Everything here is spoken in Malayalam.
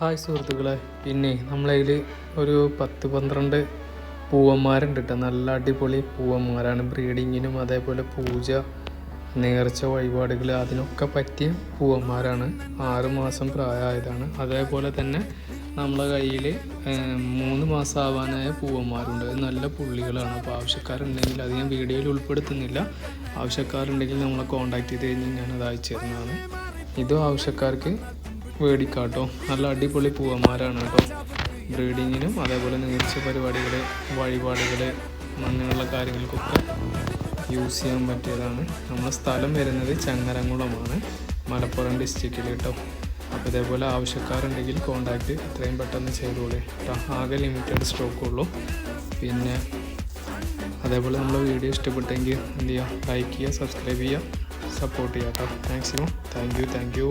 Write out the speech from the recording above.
ഹായ് സുഹൃത്തുക്കളെ, പിന്നെ നമ്മളതിൽ ഒരു 10-12 പൂവന്മാരുണ്ട് കേട്ടോ. നല്ല അടിപൊളി പൂവന്മാരാണ്. ബ്രീഡിങ്ങിനും അതേപോലെ പൂജ, നേർച്ച, വഴിപാടുകൾ അതിനൊക്കെ പറ്റിയ പൂവന്മാരാണ്. 6 മാസം പ്രായമായതാണ്. അതേപോലെ തന്നെ നമ്മളെ കയ്യിൽ 3 മാസം ആവാനായ പൂവന്മാരുണ്ട്. നല്ല പുള്ളികളാണ്. അപ്പോൾ ആവശ്യക്കാരുണ്ടെങ്കിൽ അത് ഞാൻ വീഡിയോയിൽ ഉൾപ്പെടുത്തുന്നില്ല. ആവശ്യക്കാരുണ്ടെങ്കിൽ നമ്മളെ കോൺടാക്ട് ചെയ്ത് കഴിഞ്ഞാൽ ഞാനത് അയച്ചു തരുന്നതാണ്. ഇതും ആവശ്യക്കാർക്ക് മേടിക്കാട്ടോ. നല്ല അടിപൊളി പൂവന്മാരാണ് കേട്ടോ. ബ്രീഡിങ്ങിനും അതേപോലെ നേർച്ച പരിപാടികൾ, വഴിപാടുകൾ, അങ്ങനെയുള്ള കാര്യങ്ങൾക്കൊക്കെ യൂസ് ചെയ്യാൻ പറ്റിയതാണ്. നമ്മുടെ സ്ഥലം വരുന്നത് ചങ്ങരംകുളമാണ്, മലപ്പുറം ഡിസ്ട്രിക്റ്റിൽ കേട്ടോ. അപ്പോൾ ഇതേപോലെ ആവശ്യക്കാരുണ്ടെങ്കിൽ കോൺടാക്റ്റ് എത്രയും പെട്ടെന്ന് ചെയ്തോളൂ കേട്ടോ. ആകെ ലിമിറ്റഡ് സ്റ്റോക്കുള്ളൂ. പിന്നെ അതേപോലെ നമ്മളെ വീഡിയോ ഇഷ്ടപ്പെട്ടെങ്കിൽ എന്ത് ചെയ്യുക, ലൈക്ക് ചെയ്യുക, സബ്സ്ക്രൈബ് ചെയ്യുക, സപ്പോർട്ട് ചെയ്യുക കേട്ടോ. Maximum thank you.